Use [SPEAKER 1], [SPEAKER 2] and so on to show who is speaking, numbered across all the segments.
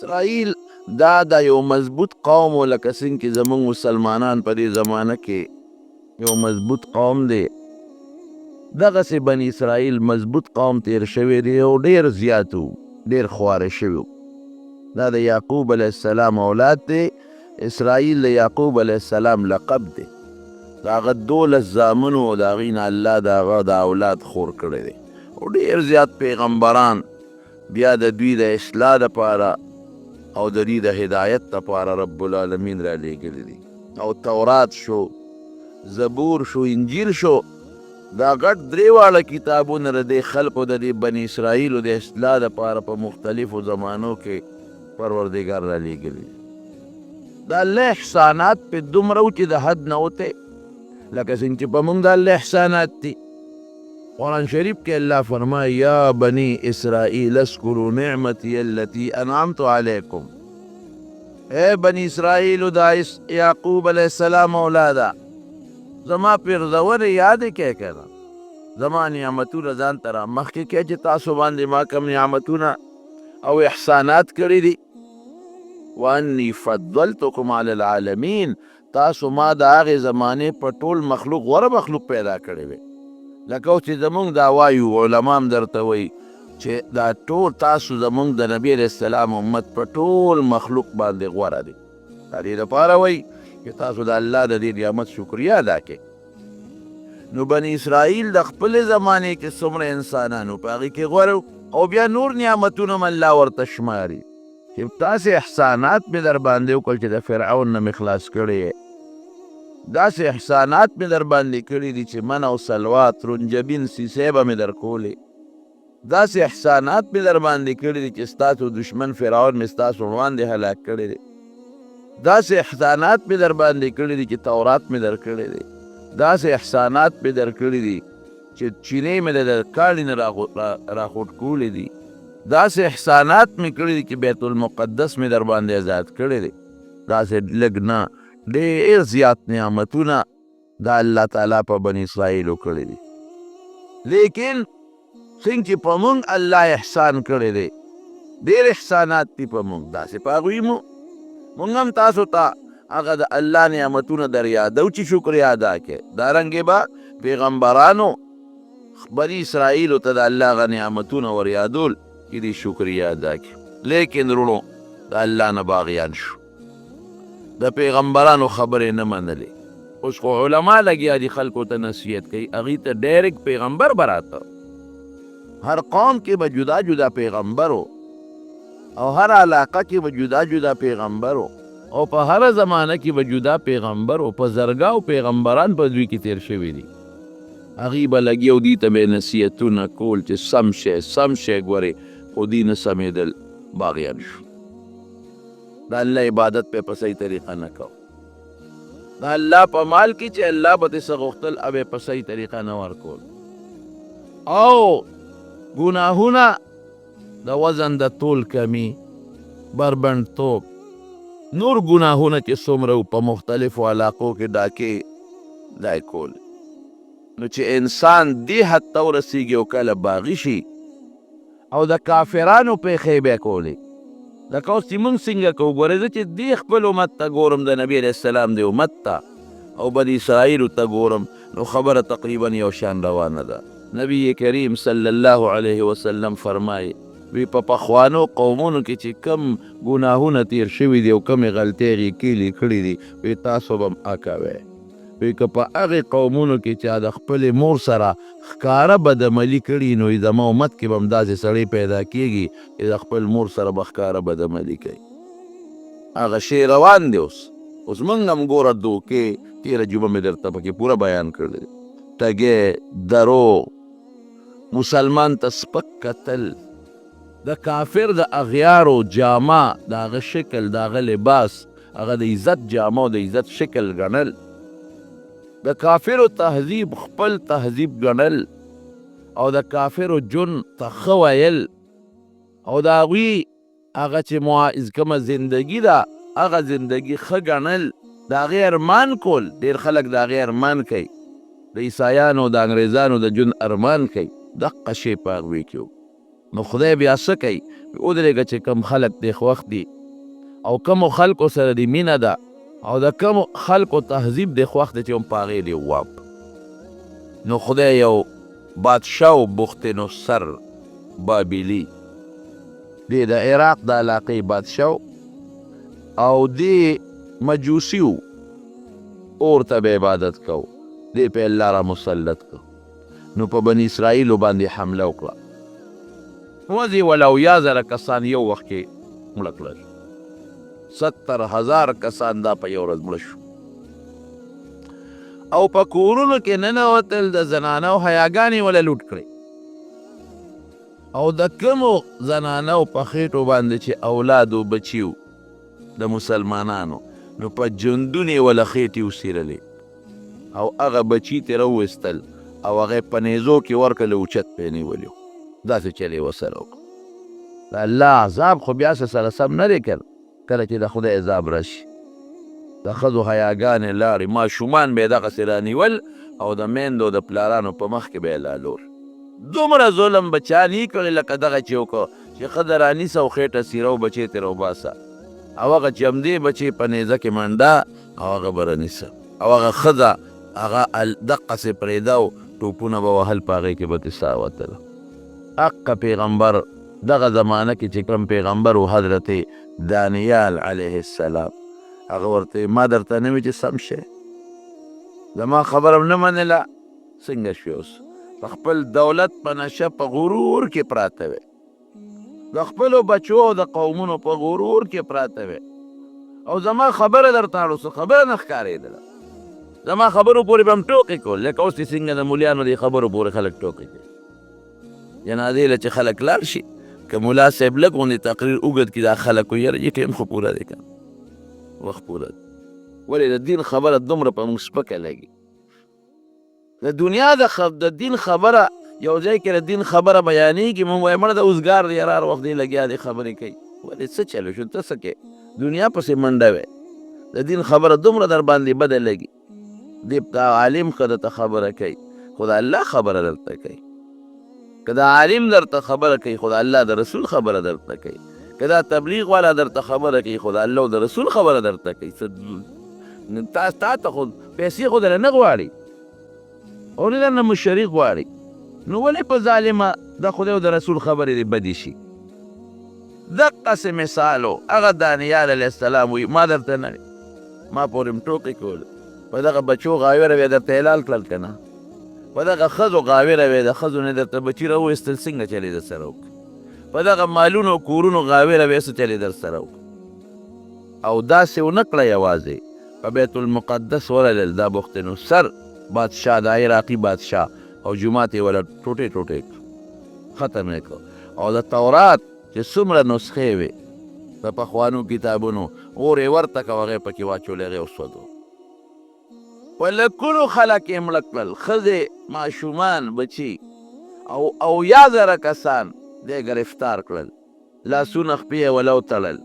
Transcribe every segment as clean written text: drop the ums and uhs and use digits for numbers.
[SPEAKER 1] اسرائیل دا د یو مضبوط قوم و لکه څنګه چې زموږ مسلمانان په دې زمانه کې یو مضبوط قوم دی، دغسې بني اسرائیل مضبوط قوم تیر شوی دی او ډېر زیات و، ډېر خواره شوي. دا د یعقوب علیه السلام اولاد دی. اسرائیل د یعقوب علیه السلام لقب دی. د هغه 12 زامن و، د هغې نه الله د هغه د اولاد خور کړی دی او ډېر زیات پیغمبران بیا د دوی د اصلاح دپاره او د دوی د هدایت دپاره رب العالمین را لیږلي دي. او تورات شو، زبور شو، انجیل شو، دا غټ درې واړه کتابونه د دې خلقو د دې بني اسرائیلو د اصلاح دپاره په مختلفو زمانو کې پروردګار را لیږلي دي. د الله احسانات پې دومره و چې د حد نه وتی، لکه څنګه چې په موږ د الله احسانات دي. قرآن شریف کې الله فرمایي یا بنی اسرائیل اذکروا نعمتی التي انعمت علیکم. اے بنی اسرائیلو دا یعقوب علیہ السلام اولادا، زما پیرزونه یادې کې کنه، زما نعمتونه ځان ته را مخکې کې چې تاسو باندې ما کوم نعمتونه او احسانات کړي دي. وانی فضلتکم علی العالمین، تاسو ما د هغې زمانې په ټول مخلوق غوره مخلوق پیدا کړی وی. لکه اوس چې زمونږ دا وایو علما هم درته وایي چې دا ټول تاسو زمونږ د نبي علیه السلام امت په ټول مخلوق باندې غوره دی. د دې لپاره وایي چې تاسو د الله د دې نعمت شکریه ادا کړئ. نو بني اسرائیل د خپلې زمانې کې څومره انسانانو په هغې کې غوره او بیا نور نعمتونه هم الله ورته شماري چې تاسې احسانات مې در باندې وکړل چې د فرعون نه مې خلاص کړی، داسې احسانات مې در باندې کړي دي چې من او سلوات رنجبین سیسې به مې در کولې، داسې احسانات مې در باندې کړي دي چې ستاسو دشمن فرعون مې ستاسو وړاندې هلاک کړی دی، داسې احسانات مې در باندې کړي دي چې تورات مې در کړی دی، داسې احسانات مې در کړي دي چې چینې مې د کاڼي نه راخوټ کولی دي، داسې احسانات مې کړي دي چې بیت المقدس مې در باندې آزاد کړی دی. داسې لږ نه، ډېر زیات نعمتونه د الله تعالی په بني اسرائیلو کړي دي. لیکن څنګه چې په موږ الله احسان کړی دی، ډېر احسانات دي په موږ، داسې په هغوی موږ هم تاسو ته هغه د الله نعمتونه در یادو چې شکریا ادا کړئ. دارنګې به پیغمبرانو بني اسرائیلو ته د الله هغه نعمتونه ور یادول چې دوی شکریا ادا کړي. لیکن وروڼو د الله نه باغیان شو، د پیغمبرانو خبرې نه منلې. اوس خو علما لګیا دي خلکو ته نصیحت کوي، هغې ته ډایرکټ پیغمبر به راته، هر قوم کې به جدا جدا پیغمبر او هر علاقه کې به جدا جدا پیغمبر او په هر زمانه کې به جدا پیغمبر او په زرګاو پیغمبران په دوی کې تیر شوي دي. هغې به لګي او دوی ته به نصیحتونه کول چې سم شی ګورې، خو دوی نه سمېدل، باغیان شو. د الله عبادت په صحیح طریقه نه کو، د الله په مال کې چې الله به دې څه غوښتل هغه په صحیح طریقه نه ورکول، او ګناهونه د وزن د تول کمی، بربنډتوب، نور ګناهونه چې څومره په مختلفو علاقو کې ډاکې دا کول. نو چې انسان دې حد ته ورسیږي او کله باغي شي او د کافرانو پیښې بیا کولی، لکه اوس چې موږ څنګه کوو. ګورې زه چې دې خپل امت ته ګورم، د نبي علیه السلام د امت ته او بني اسرائیلو ته ګورم، نو خبره تقریبا یو شان روانه ده. نبی کریم صلی الله علیه وسلم فرمایي وی په پخوانو قومونو کې چې کم ګناهونه تیر شوي دي او کمې غلطۍ یې کړي دي، وی تاسو به هم اکوئ. وی که په هغې قومونو کې چې د خپلې مور سره ښکاره بدعملي کړي، نو زما امت کې به هم داسې سړی پیدا کېږي چې د خپل مور سره به ښکاره بدعملي کوي. هغه شی روان دی. اوس موږ هم ګوره دوکې، تېره جمعه مې درته پکې پوره بیان کړی، ټګۍ، دروغ، مسلمان ته سپک کتل، د کافر د اغیارو جامه، د هغه شکل، د هغه لباس، هغه د عزت جامه او د عزت شکل ګڼل، د کافرو تهذیب خپل تهذیب ګڼل، او د کافرو جون ته ښه ویل، او د هغوی هغه چې کومه زندګي ده هغه زندګي ښه ګڼل، د هغې ارمان کول. ډېر خلک د هغې ارمان کوي، د عیسایانو د انګریزانو د جون ارمان کوي، دقه شی په هغوی کې و. نو خدای بیا څه کوي ودرېږه چې کم خلک دې خوښ دي او کمو خلکو سره دې مینه ده او د کمو خلکو تهذیب دې خوښ دی چې هم په هغې دې وواپ نو خدای یو بادشاه و بخت نصر بابلي دی د عراق د علاقې بادشاه او دی مجوسی و اور ته به عبادت کو دی په الله را مسلط کو نو په بني اسرائیلو باندې حمله وکړه وځي ولو یا زره کسان یو وخت کې مړه کړل 70,000 کسان دا په یو ورځ مړه شو او په کورونو کې ننوتل د زنانو حیاګانې وله لوټ کړې او د کمو زنانو په خېټو باندې چې اولاد و بچي و د مسلمانانو نو په جندونې وله خېټې وڅیرلې او هغه بچي ترې راوویستل او هغه په نیزو کې ورکړل اوچت پې نیولي داسې چل یې ورسره وکړو د الله عذاب خو بیا سره سم نه دی کړ کله چې د خدای عذاب راشي د ښځو حیاګانې لاړې ماشومان به یې دغسې رانیول او د میندو د پلارانو په مخ کې به یې لالور دومره ظلم به چا نه کړی لکه دغه چې وکړو چې ښځه رانیسه او خېټه څیره او بچی ترې وباسه او هغه چې همدې بچی په نیزه کې منډه او هغه به رانیسه او هغه ښځه هغه دقسې پرېږده او ټوپونه به وهل په هغې کې به ترې ساه وتله حق پیغمبر دغه زمانه کې چې کوم پیغمبر و حضرت دانیال علیه السلام هغه ورته ما درته نه وي چې سم شی زما خبره نه منله څنګه شوې اوس په خپل دولت په نشه په غرور کې پراته وې د خپلو بچو او د قومونو په غرور کې پراته وې او زما خبره درته اړو خبره نه ښکارېدله زما خبرو پورې به هم ټوکې کول لکه اوس چې څنګه د مولیانو دې خبرو پورې خلک ټوکې کوي جنازې له چې خلک لاړ شي که ملا صاحب لږ غوندې تقریر اوږد کړي دا خلک وایي یاره ټیم خو پوره دی که وخت پوره دی ولې د دین خبره دومره په موږ سپکه لګي د دنیا د دین خبره یو ځای کې د دین خبره بیانېږي موږ وایو مړه د اوزګار دی یاره هر وخت دی لګیا دی خبرې کوي ولې څه چلو شو ته څه کې دنیا پسې منډه وې د دین خبره دومره در باندې بده لګي دی دا عالم ښه درته خبره کوي خو د الله خبره درته کوي که دا عالم درته خبره کوي خو د الله د رسول خبره درته کوي که دا تبلیغ والا درته خبره کوي خو د الله او د رسول خبره درته کوي تا ته خو پیسې خو درنه نه غواړي او نه درنه مشري غواړي نو ولې په ظالمه د خدای او د رسول خبرې دې بدې شي دقسې مثال و هغه دانیال علیه السلام وایي ما درته نه ما پورې م ټوکې کول په دغه بچو غاویره بیا درته حلال کړل که نه په دغه ښځو غاویره وې د ښځو نه درته بچي راوویستل څنګه چل یې در سره وکړه په دغه مالونو کورونو غاویره وې څه چل یې در سره وکړه او داسې ونه کړه یوازې په بیت المقدس ورلل دا بخت نصر بادشاه د عراقي بادشاه او جومات یې وله ټوټې ټوټې ختم یې کړ او د تورات چې څومره نسخې وې په پخوانو کتابونو اور یې ورته کړه هغې پکې واچولې هغې وسوځو په لکونو خلک یې مړه کړل ښځې ماشومان بچي او یا زره کسان دی ګرفتار کړل لاسونه خپې یې وله وتړل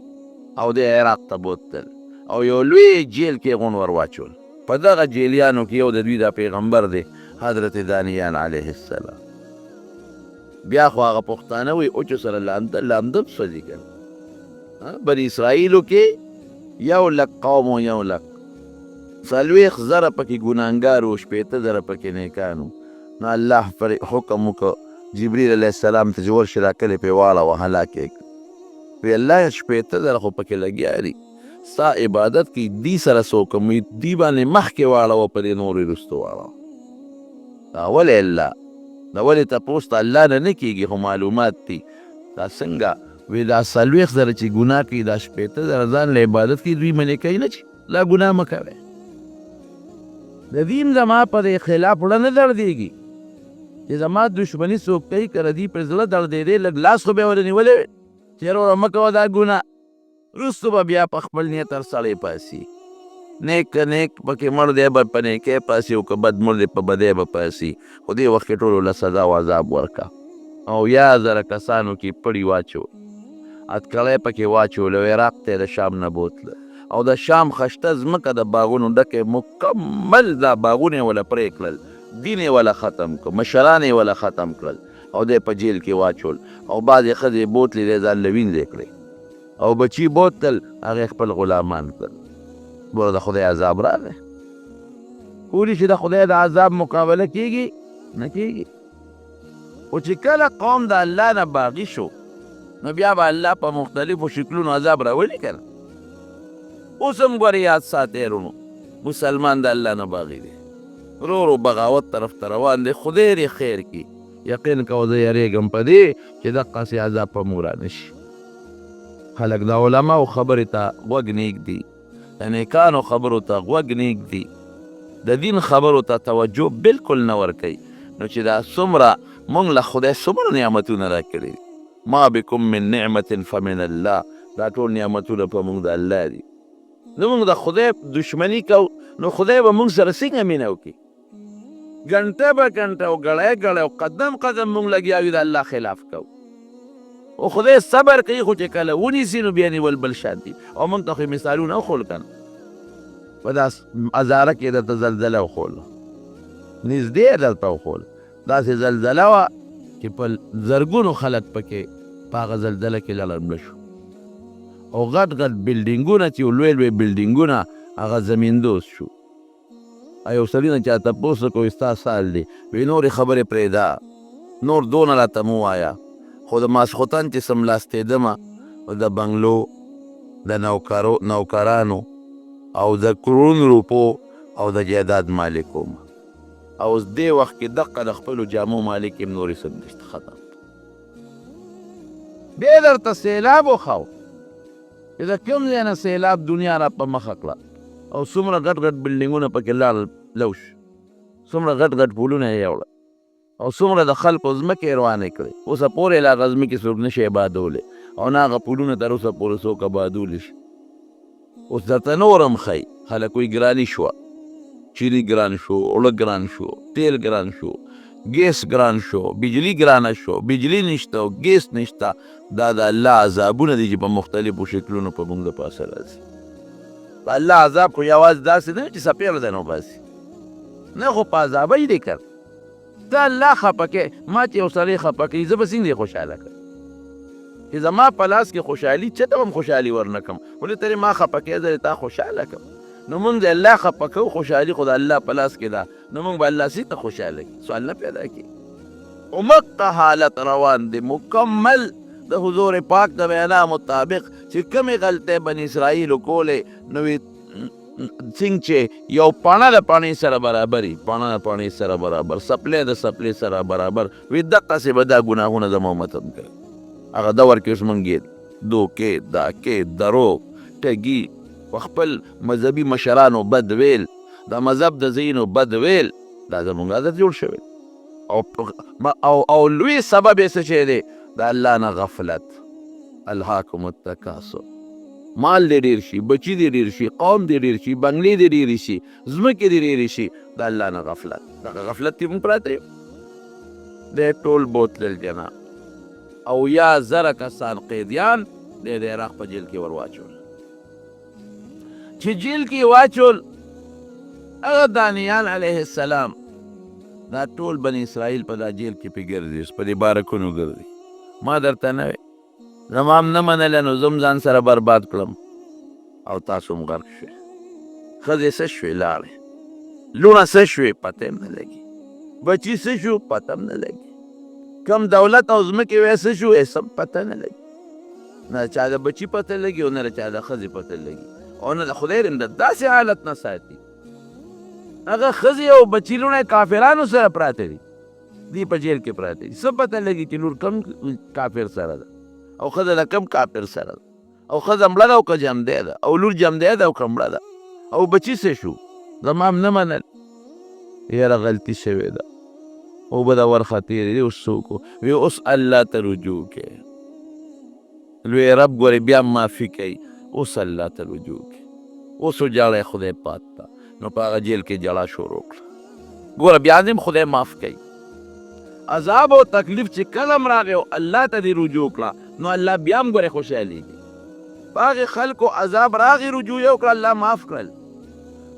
[SPEAKER 1] او دی عراق ته بوتل او یو لوی جیل کې غون ور واچول په دغه جیلیانو کې یو د دوی دا پیغمبر دی حضرت دانیال علیه السلام بیا خو هغه پښتانه وایي اوچو سره لامده سوځي که بني اسرائیلو کې 100,000 قوم و 100,000 څلوېښت زره پکې ګناهګار و 15,000 پکې نیکان نو الله پر حکم وکړه جبریل علیه السلام ته چې ورشي دا کلې پرې واړوه هلاک یې کړه وی الله 15,000 خو پکې لګیا دي ستا عبادت کوي دی سره څوک هم دی باندې مخکې واړوه په دې نورې وروستو واړوه دا ولې الله دا ولې تپوس ته الله نه کېږي خو معلومات دي دا څنګه وی دا 40,000 چې ګناه کوي دا 15,000 ځان له عبادت کوي دوی منې کوي نه چې لا ګناه مه کوئ د دین زما په دې خلاف وړه نه دردېږي چې زما دشمني څوک کوي که ردي پر زړه دردېدی لږ لاس خو بیا ورته نیولی وی چې وروره مه کوه دا ګناه وروستو به بیا په خپل نیت هر سړی پاسي نیک که نیک پکې مړ دی به په نیکۍ پاسي او که بد مړ دی په بدۍ به پاسي خو دې وخت کې ټولو له سزا او عذاب ورکړه او 1,000 کسانو کې پړي واچول اتکړی پکې واچول او عراق ته د شام نه بوتله او د شام خشته ځمکه د باغونو ډکې مکمل دا باغونه یې وله پرې کړل دین یې وله ختم کړ مشران یې وله ختم کړل او دی په جیل کې واچول او بعضې ښځې بوتلې دی ځان له وینځې کړې او بچي بوتل هغې خپل غلامان کړل ګوره د خدای عذاب راغی کولی چې د خدای د عذاب مقابله کېږي نه کېږي خو چې کله قوم د الله نه باغي شو نو بیا به الله په مختلفو شکلونو عذاب راولي که نه اوس هم ګورې یاد ساتئ رونو مسلمان د الله نه باغي دی ورو ورو بغاوت طرف ته روان دی خدای دې خیر کړي یقین کوه زه یریږم په دې چې دقسې عذاب په موږ رانشي خلک د علماو خبرې ته غوږ نیږدي د نیکانو خبرو ته غوږ نیږدي د دین خبرو ته توجه بالکل نه ورکوي نو چې دا څومره مونږ له خدای څومره نعمتونه راکړي دي ما بکم من نعمت فمن الله دا ټول نعمتونه په مونږ د الله دي نو مونږ د خدای دشمني کوو نو خدای به مونږ سره څنګه مینه وکړي ګنټه به ګنټه او ګړی ګړی او قدم قدم مونږ لګیا یو د الله خلاف کوو او خدای صبر کوي خو چې کله ونیسي نو بیا نیول بل شان دي او مونږ ته خو مثالونه وښول که نه په دا هزاره کې درته زلزله وښوله نږدې درته وښوله داسې زلزله وه چې په زرګونو خلک پکې په هغه زلزله کې لړمړه شو او غټ غټ بلډینګونه چې لوی لوی بلډینګونه هغه زمیندوز شو یو سړي نه چا تپوس وکړو ستا سال دی وایي نورې خبرې پرېږده نور دونه راته مه وایه خو د ماسخوتن چې سملاستېدمه د بنګلو د نوکرانو او د کرون روپو او د جایداد مالک وم او اوس دې وخت کې دقه د خپلو جامو مالک یم نورې څه نشته ختم بیا درته سیلاب وښو چې د کوم ځای نه سیلاب دنیا را په مخه کړه او څومره غټ غټ بلډینګونه پکې لاړل لوش څومره غټ غټ پولونه یې یوړل او څومره د خلکو ځمکې روانې کړې اوسه پورې لا هغه ځمکې څوک نشي آبادولی او نه هغه پولونه تر اوسه پورې څوک آبادولی شي اوس درته نور هم ښایي خلک وایي ګراني شوه چیرې ګران شو اوړه ګران شو تیل ګران شو ګیس ګران شو بجلی ګرانه شو بجلی نشته او ګیس نشته دا د الله عذابونه دي چې په مختلفو شکلونو په موږ د پاسه راځي په الله عذاب خو یوازې داسې نه چې څپېړه دی نو باسي نه خو په عذابه یې دی کړ ته الله خفه کې ما چې یو سړی خفه کوي زه به څنګه خوشحاله کړم چې زما په لاس کې خوشحالي چاته هم خوشحالي ورنه کړم ولې ترې ما خفه کوې زه تا خوشحاله کړم نو مونږ د الله خفه کوو خوشحالي خو د الله په لاس کې ده نو مونږ به الله څه ته خوشحاله کړي سوال نه پیدا کړي عمقه حالت روان دی مکمل د حضور پاک د وینا مطابق چې کومې غلطۍ بني اسرائیلو کولې نو څنګه چې یو پاڼه د پاڼې سره برابر وي پاڼه د پاڼې سره برابر سپلی د سپلی سره برابر وي دقسې به دا ګناهونه زما امت هم کوي هغه دور کې اوس مونږ دوکې داکې دروغ ټګي خپل مذهبي مشرانو بد ویل د مذهب د ځینو بد ویل دا زموږ عادت جوړ شوی او لوی سبب یې څه شی دی د الله نه غفلت الهاکم التکاثر مال دې ډېر شي بچي دې ډېر شي قوم دې ډېر شي بنګلې دې ډېرې شي ځمکې دې ډېرې شي د الله نه غفلت دغه غفلت کې موږ پراته یو دی ټول بوتلل جنا او یا زره کسان قیدیان دی د عراق په جیل کې ور واچول چې جیل کې واچول هغه دانیال علیه السلام دا ټول بني اسرائیل په دا جیل کې پې ګرځي په دې بارکونو ګرځي ما درته نه وی زما هم نه منله نو زه هم ځان سره برباد کړم او تاسو هم غرق شوې ښځې څه شوې لاړې لوڼه څه شوې پته هم نه لګي بچي څه شو پته هم نه لګي کم دولت او ځمکې وی څه شو هېڅ هم پته نه لګي نه چا د بچي پته لګي او نه د چا د ښځې پته لګي او نه د خدای د داسې حالت نه ساتي هغه ښځې او بچي لوڼه کافرانو سره پراته دي دی په جیل کې پراته دي څه پته لګي چې لور کم کافر سره ده او ښځه د کم کافر سره ده او ښځه مړه ده او که جمدی ده او لور جمدی ده او که مړه ده او بچي څه شو زما هم نه منل یاره غلطي شوې ده او به دا ورختېرې دي اوس څوک وی اوس الله ته رجوع کې لوی رب ګورې بیا معافي کوي اوس الله ته رجوع کې اوس وجاړی خدای پاک ته نو په هغه جیل کې جړا شروع کړه ګوره بیا دې خدای معاف کوي عذاب او تکلیف چې کله هم راغی او الله ته دې رجوع کړه نو الله بیا هم ګورې خوشحالېږي په هغې خلکو عذاب راغی رجوع یې وکړه الله معاف کړل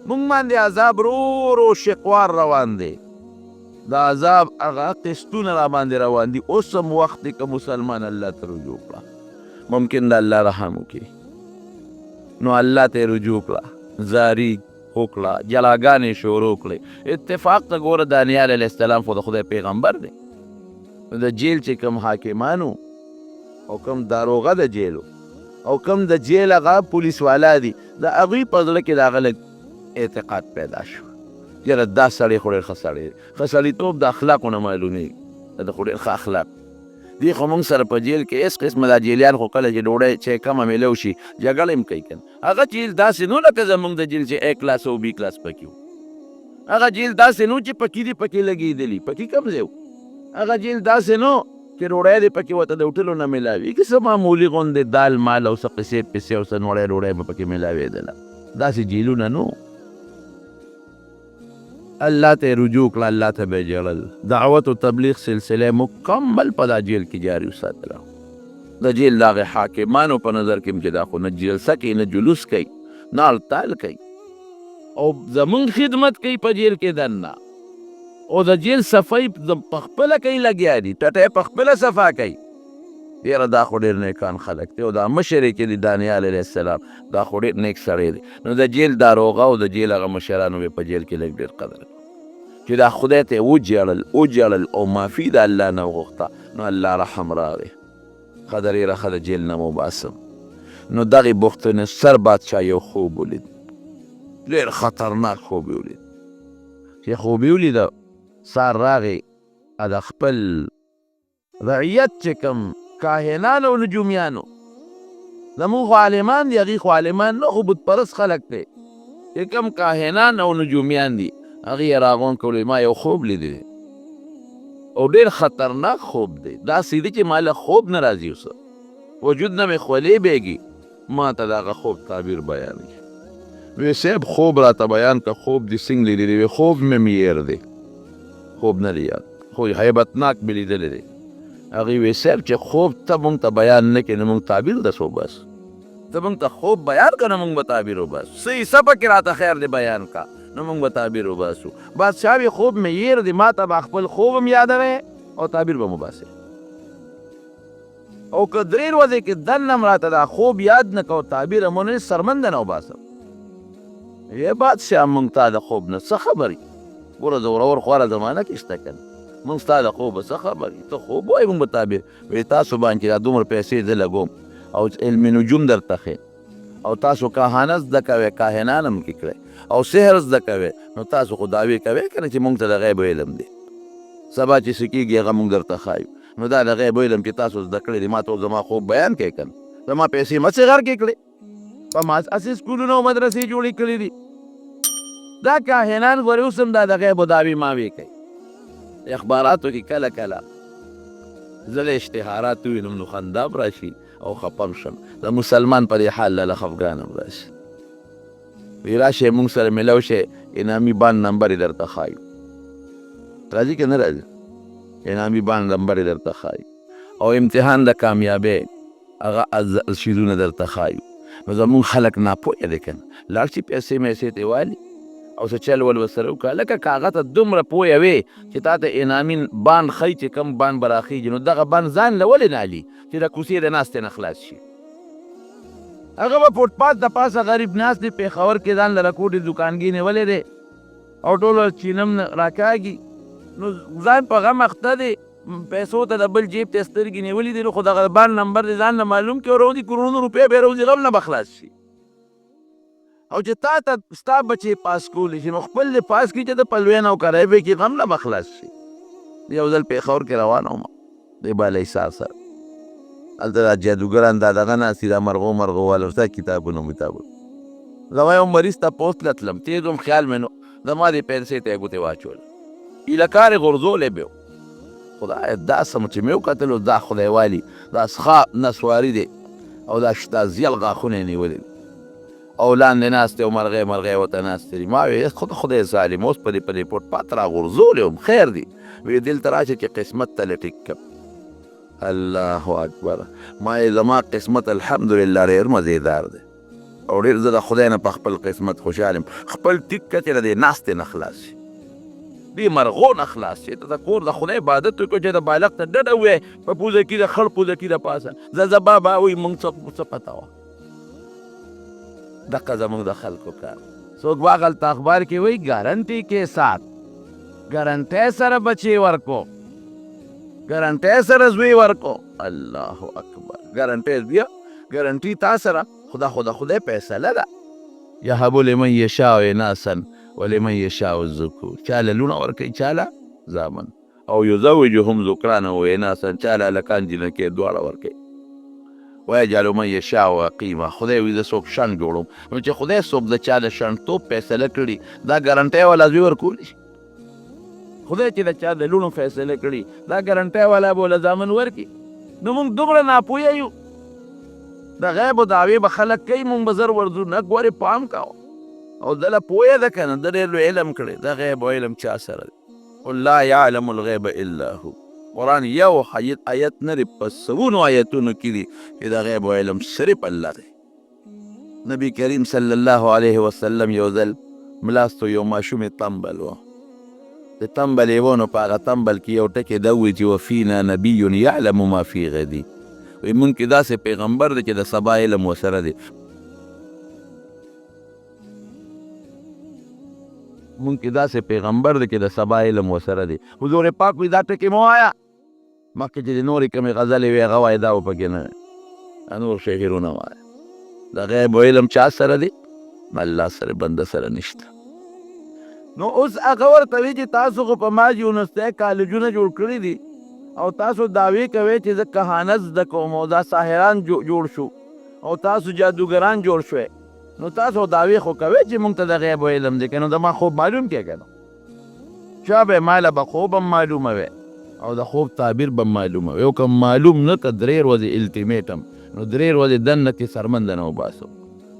[SPEAKER 1] مونږ باندې عذاب رو رو شقوار روان دی د عذاب هغه قسطونه را باندې روان دي. اوس هم وخت دی که مسلمان الله ته رجوع کړه، ممکن د الله رحم وکړي. نو الله ته رجوع کړه، زاری وکړه، جلاګانې شروع کړې. اتفاق ته ګوره دانیال علیه السلام خو د خدای پیغمبر دی. نو د جیل چې کوم حاکمانو او کوم داروغه د جیلو او کوم د جیل هغه پولیس والا دي، د هغوی په زړه کې د هغه لږ اعتقاد پیدا شو، یاره دا سړی خو ډېر ښه سړی دی. ښه سړیتوب د اخلاقو نه معلومېږي، د خو ډېر ښه اخلاق دي. خو موږ سره په جیل کې هېڅ قسمه دا جیلیان خو کله چې ډوډۍ چې کمه میلو شي جګړه هم کوي که نه. هغه جیل داسې نو لکه زموږ د جیل چې A کلاس او B کلاس پکې وو. هغه جیل داسې نو چې پکې دي پکې لګېدلي، پکې کم ځای و. هغه جیل داسې نو چې ډوډۍ دې پکې ورته د هوټلو نه میلاوي، که څه معمولي غوندې دال مال او څه قصې پسې او څه نوړی ډوډۍ به پکې میلاوېدله. داسې جیلونه نو. الله ته رجوع کړه، الله ته به ژړل. دعوت و تبلیغ سلسله مکمل په دا جیل کې جاري وساتله. د جیل د هغې حاکمانو په نظر کې چې دا خو نه جلسه کوي، نه جلوس کوي، نه هړتال کوي، او زمونږ خدمت کوي په جیل کې دننه. او د جیل صفائی په خپله کوي لګیا دي، ټټۍ په خپله صفا کوي. یاره دا خو ډېر نیکان خلک دی. او دا مشر یې چې دی دانیال علیه السلام، دا خو ډېر نیک سړی دی. نو د جیل داروغه او د جیل هغه مشرانو به په جیل کې لږ ډېر قدر کړي چې دا خدای ته وجړل او معافي د الله نه وغوښته. نو الله رحم راغی، ښه د ډېره ښه د جیل نه مباسم. نو دغې بختنصر بادشاه یو خوب ولید، ډېر خطرناک خوب یې ولید. چې خوب یې ولیده، سار راغی د خپل رعیت چې کوم کاهنان او نجومیانو، زموږ خو عالمان دي، هغوی خو عالمان نه، خو بتپرست خلک دی. چې کوم کاهنان او نجومیان دي هغوی یې راغونډ کړلو، ما یو خوب لیدی دی او ډېر خطرناک خوب دی. داسې دی چې ما له خوب نه راځي، اوسه وجود نه مې خولې بیږي، ما ته د هغه خوب تعبیر بیانوي. وی صاحب خوب راته بیان که، خوب دې څنګه لیدلی دی؟ خوب مې میر دی، خوب نه دی یاد، خو هیبتناک مې لیدلی دی. هغې وی صاحب چې خوب ته مونږ ته بیان نه کړې، نو مونږ تعبیر درسو بس. ته مونږ ته خوب بیان که، نو مونږ به تعبیر وباسو. څه حصه پکې راته خیر دی بیان که، نو مونږ به تعبیر وباسو. بادشاه وی خوب مې یېر دی، ما ته به خپل خوب هم یادوی او تعبیر به مو باسې. او که درې ورځې کې دننه هم راته دا خوب یاد نه که او تعبیر هم ونه سرمنده نه وباسم. ای بادشاه مونږ تا د خوب نه څه خبرې؟ ګوره زورور خواره زمانه کې شته که نه، مونږ ستا د خوبه څه خبرې؟ ته خوب وایې مونږ به تعبیر. وایي تاسو باندې دا دومره پیسې زه لګوم او علم نجوم درته ښیم، او تاسو کاهانه زده کوئ، کاهنان هم کې کړئ، او سحر زده کوئ، نو تاسو خو دعوې کوئ که نه چې مونږ ته د غیب علم دی. سبا چې څه کېږي هغه مونږ درته ښایو. نو دا د غیب علم چې تاسو زده کړی دی، ما ته زما خوب بیان کوې که نه؟ زما پیسې مه صغر کې کړې، په ما اسې سکولونه او مدرسې جوړې کړې دي. دا کاهنان ګورې اوس هم دا د غیبو دعوې ماوې کوي. اخباراتو کې کله کله زه له اشتهارات ووینم نو خندا م راشي او خفه م شم. د مسلمان په دې حال له خفګان م راشي. وی راشئ مونږ سره میلاو شئ، انعامي بانډ نمبر یې درته ښایو. راځي که نه راځي؟ انعامي بانډ نمبر یې درته ښایو، او امتحان د کامیابۍ هغه شیزونه درته ښایو. نو زمونږ خلک ناپوهه دی که نه، لاړ شي پیسې میسې ته والي او څه چل ول ورسره وکړه. لکه که هغه ته دومره پوهه وې چې تا ته انعامي بانډ ښیي چې کوم بانډ به راخیږي، نو دغه بانډ ځان له ولې نه علي چې د کوڅې د ناستې نه خلاص شي. هغه به فوټپات د پاسه غریب ناست دی، پېښور کې ځان له رکوټې دوکانګي نیولی دی او ټوله چینم نه راکاږي، نو ځان په غم اخته دی، پیسو ته د بل جیب ته سترګې نیولي دي، نو خو دغه بانډ نمبر دې ځان نه معلوم کړي او راوځي کروڑونو روپۍ به یې راوځي، غم نه به خلاص شي. او چې تا ته ستا بچې پاس کولی شي، نو خپل دې پاس کړي چې د پلوین او کرایبې کې غم نه به خلاص شي. یو ځل پېښور کې روان وم د بالا حصار سره، هلته دا جادوګران دا دغه ناست دي، دا مرغو والا ستا کتابونه زما یو مریض ته پوس ته تلم، تېز وم خیال مې نو زما دې پیسې ته یې ګوتې واچول، ایله کار یې غورځولی به و. خدایه دا څه چې مې وکتلو، دا خدایوالي دا څښا نسواري دی او دا زیل غاښونه یې نیولي دي او لاندې ناست دی او مرغۍ ورته ناستې دي. ما ویل خدای ظالم، اوس په دې فوټپات را غورځولی وم، خیر دی. وی دلته راشه چې قسمت ته لټیک کړم. الله اکبر. ما یې زما قسمت الحمدلله ډېر مزېدار دی او ډېر زه د خدای نه په خپل قسمت خوشحال یم. خپل ټیک که چې د دې ناستې نه خلاص شي، دې مرغو نه خلاص چې ته د کور د خدای عبادت وکړو چې د بالغ ته ډډه ووایې په پوزه کې د خړ پوزه کې د پاسه زه بابا وایي موږ څه پته وه دقه زموږ د خلکو کار څوک واغلته اخبار کې وایي ګارنټي کې سات ګارنټۍ سره بچې ورکو ګارنټۍ سره زوی ورکو الله اکبر ګارنټۍ بیا ګارنټي تا سره خدای فیصله ده یهب لمن یشاء اناثا ولمن یشاء الذکور چاله لونه ورکوي چاله زامن او یزوجهم ذکرانا و اناثا چاله هلکان جنکې دواړه ورکوي ویجعل من یشاء عقیما خدای وایي زه څوک شنډ جوړوم نو چې خدای څوک د چا د شنډتوب فیصله کړي دا ګارنټۍ والا زوی ورکولی شي خدای چې د چا د لوڼو فیصله کړي دا ګارنټۍ والا به له زامن ورکړي نو موږ دومره ناپوهه یو د غیبو دعوې به خلک کوي موږ به زر ورځو نه ګورې پام کوه او دله پوهه ده که نه ده ډېر لوی علم کړی د غیب او علم چا سره دی قل لا یعلم الغیب الا هو قرآن یو آیت نه دی په سوونو آیتونو کې دي چې د غیب او علم صرف الله دی نبی کریم صلی الله علیه وسلم یو ځل ملاستو یو ماشوم تنبل و د تنبل یې و نو په هغه تنبل کې یو ټکې ده ووایي چې وفینا نبی یعلم ما فی غدي وایي مونږ کې داسې پیغمبر دی چې د سبا علم ورسره دی مونږ کې داسې پیغمبر دی چې د سبا علم ورسره دی حضور پاک وایي دا ټکې مه وایه مخکې چې د نورې کمې غزلې وي هغه وایي دا و پکې نه نور شعرونه وایه د غیب و علم چا سره دی الله سره بنده سره نشته نو اوس هغه ورته وایي چې تاسو خو په ما یونستی کالجونه جوړ کړي دي او تاسو دعوې کوئ چې زه کهانت زده کوم او دا ساحران جوړ شو او تاسو جادوګران جوړ شوئ نو تاسو دعوې خو کوئ چې موږ ته د غیب و علم دی که نو د ما خوب معلوم کې که نو چا به ماله به خوب هم معلومه وی او د خوب تعبیر به معلومه وی او که معلوم نه که 3 ورځې الټیمیټم نو 3 ورځې دننه کې سرمنده نه وباسو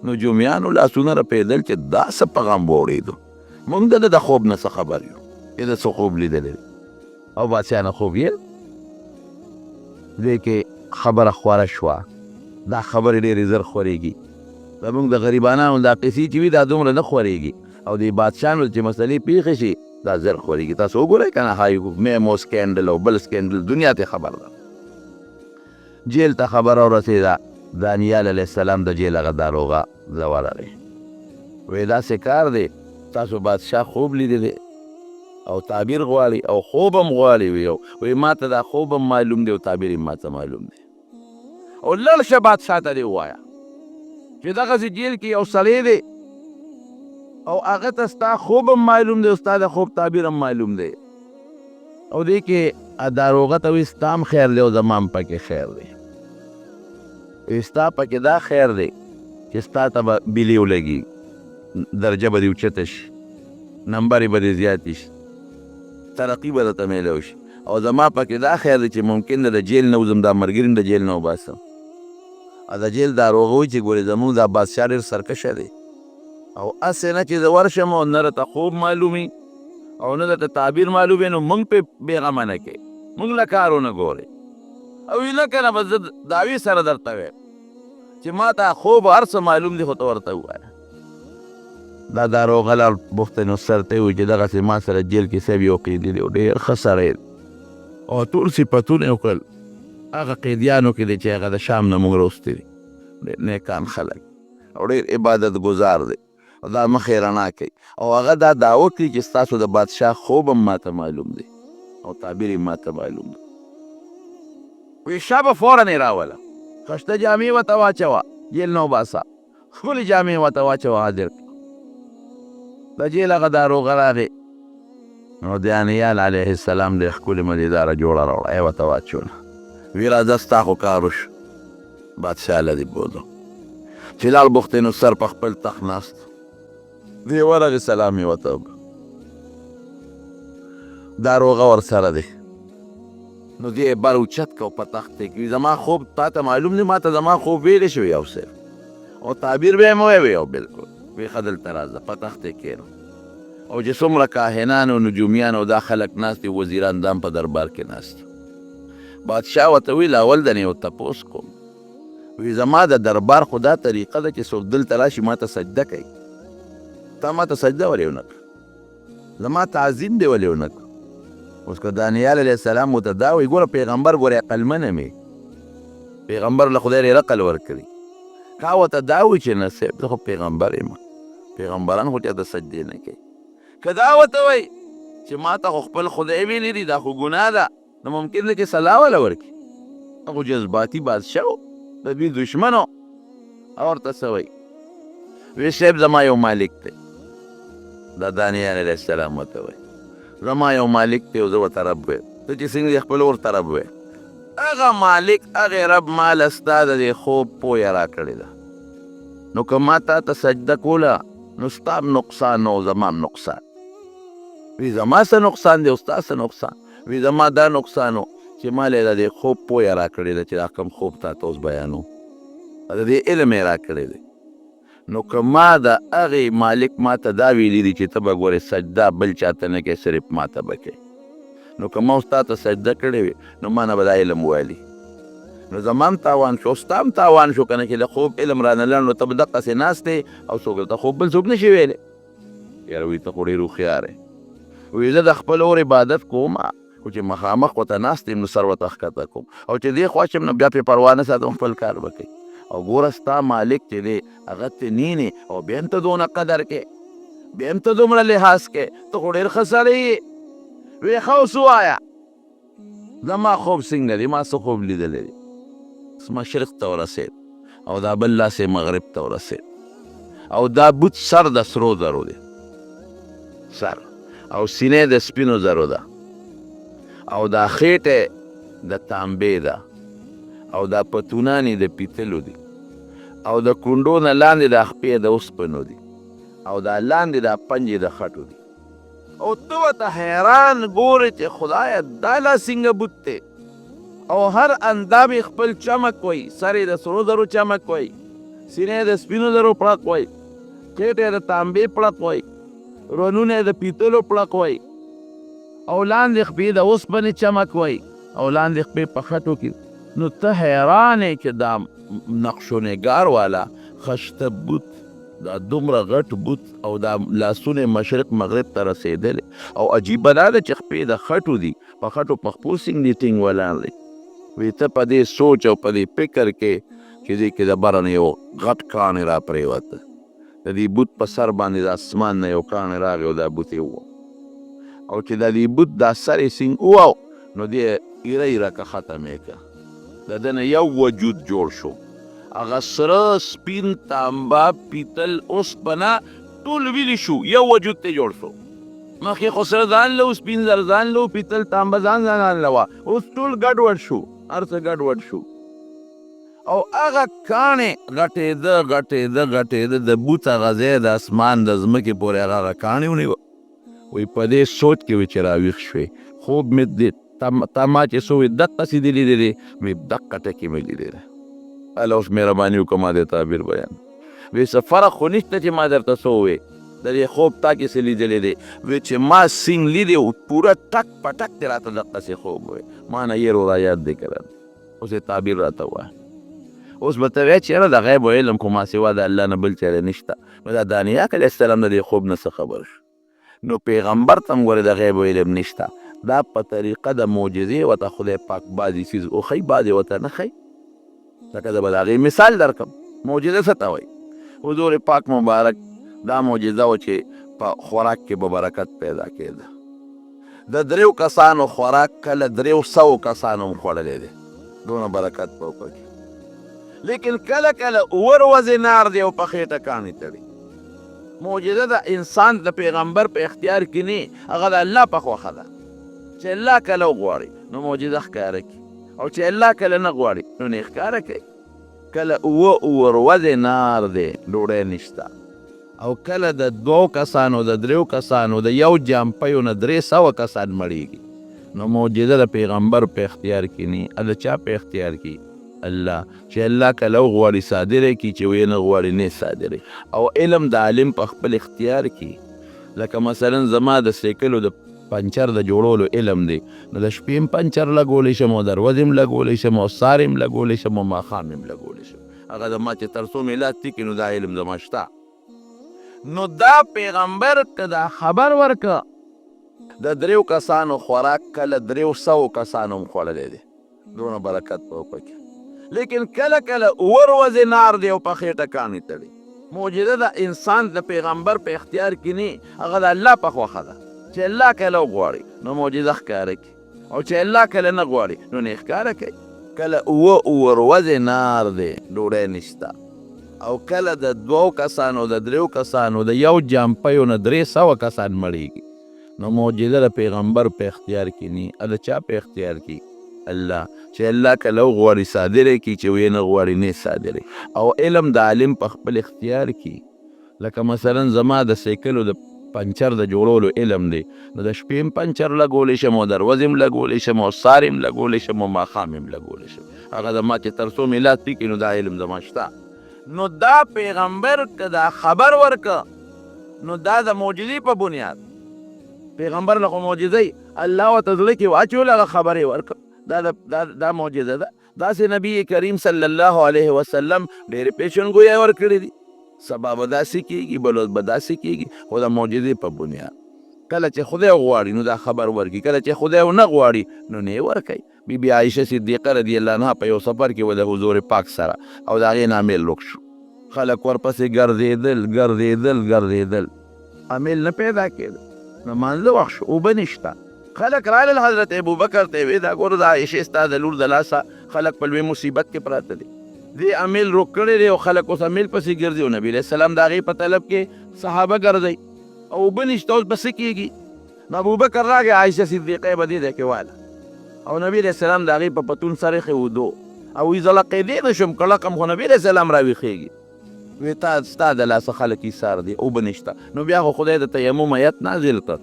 [SPEAKER 1] نو جومیانو لاسونه رپېدل چې دا څه پیغام به اورېدو موږ د خوب نه څه خبر یو چې د څه خوب لیدلی او بادشاه نه خوب یې دې کې خبره خوره شوه دا خبرې ډېرې زر خورېږي زموږ د غریبانانو دا قصې چې وي دا دومره نه خورېږي او د بادشاهانو چې مسلې پېښې شي دا زر خورېږي تاسو وګورئ که نه هاي میمو سکینډل او بل سکینډل دنیا ته خبر ده جیل ته خبره ورسېده دانیال علیه السلام د جیل هغه داروغه ورغی وایي داسې کار دی تاسو بادشاه خوب لیدلی او تعبیر غواړي او خوب هم غواړي وایي ما ته دا خوب هم معلوم دی او تعبیر هم ما ته معلوم دی او لاړ شه بادشاه ته دې ووایه چې دغسې جیل کې یو سړی دی او هغه ته ستا خوب هم معلوم دی او ستا د خوب تعبیر هم معلوم دی او دې کې داروغه ته وایي ستا هم خیر دی او زما هم پکې خیر دی وایي ستا پکې دا خیر دی چې ستا ته به بیلې ولګي درجه به دې اوچته شي نمبر یې به دې زیاتې شي ترقي به درته میلاو شي او زما پکې دا خیر دی چې ممکن ده د جیل نه وځم دا ملګري د جیل نه وباسم او د جیل داروغه وایي چې ګورې زموږ دا بادشاه ډېر سرکشه دی او هسې نه چې زه ورشم او نه راته خوب معلومي او نه درته تعبیر معلومي نو موږ پې بېغمه نه کوې موږ له کار ونه ګورې او وي نه که نه به زه دعوې سره درته وایم چې ما ته خوب هر څه معلوم دی خو ته ورته ووایه دا داروغه لاړ بخت نصر ته وایي چې دغسې ما سره جیل کې صاحب یو قیدي دی او ډېر ښه سړی دی او ټول صفتونه یې وکړل هغه قیدیانو کې دی چې هغه د شام نه موږ راوستي دي ډېر نیکان خلک او ډېر عبادت ګزار دی او دا مخې رڼا کوي او هغه دا دعوه کوي چې ستاسو د بادشاه خوب هم ما ته معلوم دی او تعبیر یې ما ته معلوم دی وایي شابه فوراً یې راوله خشته جامې ورته واچوه جیل نه وباسه ښکلې جامې ورته واچوه حاضر د جیل هغه داروغه راغې نو دانیال علیه السلام ډېر ښکلې مزېداره جوړه راوړه یې ورته واچوله وی راځه ستا خو کار وشو بادشاه له دې بولو چې لاړ بخت نصر په خپل تخت ناست دی ورغې سلام یې ورته وکړ داروغه ورسره دی نو دی یې بر اوچت که او په تخت یې کوي زما خوب تا ته معلوم دی ما ته زما خوب ویلی شوی یو صرف او تعبیر به یې مه وایې یو بلکل وی ښه دلته راځه په تخت یې کښېنو او چې څومره کاهنان او نجومیان او دا خلک ناست دي وزیران دا هم په دربار کې ناست بادشاه ورته ویل اول د نه یو تپوس کوم وی زما د دربار خو دا طریقه ده چې څوک دلته راشي ما ته سجده کوي تا ما ته سجده ورې ونه کړه زما تعظیم دې ولې ونه کړ؟ اوس که دانیال علیه السلام ورته دا وایي ګوره پیغمبر ګوره عقلمنه مې پیغمبر له خدای ډېر عقل ورکړي کا ورته دا وایي چې نه صاحب زه خو پیغمبر یم پیغمبران خو چاته سجدې نه کوي که دا ورته وایي چې ما ته خو خپل خدای ویلی دي دا خو ګناه ده نو ممکن دی چې سلا وله ورکړي هغه جذباتي بادشاه و د دوی دشمن و او ورته څه وایي وی صاحب زما یو مالک دی دا دانیال علیه السلام ورته وایي زما یو مالک دی او زه ورته رب ویم ته چې څنګه دې خپل ورته رب وی هغه مالک هغې رب ماله ستا د دې خوب پویه راکړې ده نو که ما تا ته سجده کوله نو ستا هم نقصان نه او زما هم نقصان وی زما څه نقصان دی او ستا څه نقصان وی زما دا نقصان و چې ما له د دې خوب پویه راکړې ده چې دا کوم خوب تا ته اوس بیانو د دې علم یې راکړی دی نو که ما د هغې مالک ما ته دا ویلي دي چې ته به ګورې سجده بل چاته نه کوې صرف ما ته به کوې نو که ما اوس تا ته سجده کړې وي نو ما نه به دا علم ویلي نو زما هم تاوان شو ستا هم تاوان شو که نه چې له خوب علم رانه لړ نو ته به دقسې ناست دی او څوک ته خوب بل څوک نشي ویلی یاره وایي ته خو ډېر هوښیار یې وی زه د خپل اور عبادت کوم خو چې مخامخ ورته ناست یم نو سر ورته ښکته کوم او چې دې خوا شم نو بیا پرې پروا نه ساتم خپل کار به کوي او ګوره ستا مالک چې دی هغه ته نینې او بیا هم ته دونه قدر کې بیا هم ته دومره لحاظ کې ته خو ډېر ښه سړی یې وی ښه اوس ووایه زما خوب څنګه دی ما څه خوب لیدلی دی مشرق ته ورسېد او دا بل لاس یې مغرب ته ورسېد او دا بوت سر د سرو زرو دی سر او سینې د سپینو زرو ده او دا خېټه د تانبې ده او دا پتونان د پیتلو دي او د کونډو نه لاندې د خپې د اوسپنو دي او دا لاندې د پنجې د خټو دي او ته ورته حیران ګورې چې خدایه دا لا څنګه بوت دی او هر اندام خپل چمک وی سر د سرو زرو چمک وی سینې د سپینو زرو پړق وی خېټه د تانبې پړق وی رونونه د پیتلو پړق وی او لاندې خپې د اوسپنې چمک وی او لاندې خپې په خټو کې نو ته حیران یې چې دا نقش و نگار والا خشته بوت دا دومره غټ بوت او دا لاسونه مشرق مغرب ته رسېدلی او عجیبه دا ده چې خپې د خټو دي په خټو په خپو څنګ دي ټینګ ولاړ دی وی ته په دې سوچ او په دې فکر کې چې دې کې د بره نه یو غټ کاڼی را پرېوته د دې بوت په سر باندې د اسمان نه یو کاڼی راغی او دا بوت یې ووه او چې د دې بوت دا سر یې څنګ ووه نو دې ایره ایره که ختم یې که د ده نه یو وجود جوړ شو هغه سره سپین تانبه پیتل اوسپنه ټول ویلي شو یو وجود ته جوړ شو مخکې خو سره ځان له سپین زر ځان له پیتل تانبه ځان له وه اوس ټول ګډوډ شو هر څه ګډوډ شو او هغه کاڼې غټېده د بوت هغه ځای د اسمان د ځمکې پورې هغه کاڼې ونیوه وایي په دې سوچ کې وي چې راویښ شوې خوب مې دی تا ما چې څه وایي دقسې دې لیدې دی وایي دقه ټکې مې لیدې دی هله اوس مهرباني وکړه ما دې تعبیر بیان وایي څه فرق خو نشته چې ما درته څه ووایې د دې خوب تا کې څه لیدلی دی وایي چې ما څنګ لیدې پوره ټک په ټک دې راته دقسې خوب وایي ما نه یې را یاد دی که اوس یې تعبیر راته ووایه اوس به ته وایې چې یاره د غیب و علم خو ما سوا د الله نه بل چېرې نشته نو دا دانیال علیه السلام د دې خوب نه څه خبر شو نو پیغمبر ته هم ګورې د غیب و علم نشته دا په طریقه د معجزې ورته خدای پاک بعضې څیز وښیي بعضې ورته نه ښیي لکه زه به د هغې مثال درکړم معجزه څه ته وایي حضور پاک مبارک دا معجزه وه چې په خوراک کې به برکت پیدا کېده د 3 کسانو خوراک کله 300 کسانو هم خوړلی دی دونه برکت په وکړ کې لیکن کله کله اوور ورځې نار دی او په خېټه کاڼي تړي معجزه د انسان د پیغمبر په اختیار کې نه هغه د الله په خوښه ده چې الله کله وغواړي نو معجزه ښکاره کړي او چې الله کله نه غواړي نو نه ښکاره کوي کله اوور ورځې نار دی ډوډۍ نشته او کله د 2 کسانو د 3 کسانو د یو جامپیو نه 300 کسان مړیږي نو معجزه د پیغمبر په اختیار کې نه د چا په اختیار کې الله چې الله کله وغواړي صادره کړي چې ویې نه غواړي نه صادره او علم د عالم په خپل اختیار کې لکه مثلا زما د سیکلو د پنچر د جوړولو علم دی نو د شپې هم پنچر لګولی شم او د ورځې هم لګولی شم او سهار هم لګولی شم او ماښام هم لګولی شم هغه زما چې تر څو میلاد تېکي نو دا علم زما شته نو دا پیغمبر که دا خبر ورکه د 3 کسانو خوراک کله 300 کسانو هم خوړلی دی، دونه برکت به پکې. لیکن کله کله 7 ورځې نار دی او په خېټه کاڼي تړي. معجزه د انسان د پیغمبر په اختیار کې نه، هغه د الله په خوښه ده. چې الله کله وغواړي نو معجزه ښکاره کړي، او چې الله کله نه غواړي نو نه ښکاره کوي. کله 7 ورځې نار دی، ډوډۍ نشته، او کله د 2 کسانو د 3 کسانو د یو جامپیو نه 300 کسان مړېږي. نو معجزه د پیغمبر په اختیار کې نه، د چا په اختیار کې؟ الله. چې الله کله وغواړي صادره کړي، چې ویې نه غواړي نه صادره. او علم د عالم په خپل اختیار کې، لکه مثلا زما د سیکلو د پنچر د جوړولو علم دی، نو د شپې هم پنچر لګولی شم، او د ورځې هم لګولی شم، او سهار هم لګولی شم، او ماښام هم لګولی شم. هغه زما چې تر څو مې لاس ټیکي نو دا علم زما شته. نو دا پیغمبر که دا خبر ورکه نو دا د معجزې په بنیاد. پیغمبر له خو معجزې الله ورته زړه کې واچول، هغه خبرې ورکړه. دا معجزه ده. داسې نبی کریم صلی الله علیه وسلم ډېرې پیشنګویۍ ورکړې دي. سبا به داسې کېږي، بل ورځ به داسې کېږي، خو د معجزې په بنیاد. کله چې خدای غواړي نو دا خبر ورکړي، کله چې خدای ونه غواړي نو نه یې ورکوي. بی بی عایشه صدیقه رضی الله عنها په یو سفر کې و د حضور پاک سره، او د هغې نه امیل روک شو. خلک ورپسې ګرځېدل، امیل نه پیدا کېده. نو مانځه وخت شو، اوبه نشته. خلک رالل حضرت ابوبکر ته وې دا ګوره د عایشې ستا د لور د لاسه خلک په لوی مصیبت کې پراته دي، دې امیل روک کړی دی، او خلک اوس امیل پسې ګرځي، او نبي علیه السلام د هغې په طلب کې صحابه ګرځئ، او اوبه نشته، اوس به څه کېږي؟ نو ابوبکر راغی، عایشه صدیقه یې به دې ځای کې واله، او نبي علیه السلام د هغې په پتون سر ایښی ودو، او وی زه لقېدی نه شم، کلکم، خو نبي علیه السلام راویښېږي، وی تا ستا د لاسه خلک ایثار دي، اوبه نشته. نو بیا خو خدای د تیمم ایت نازل کړ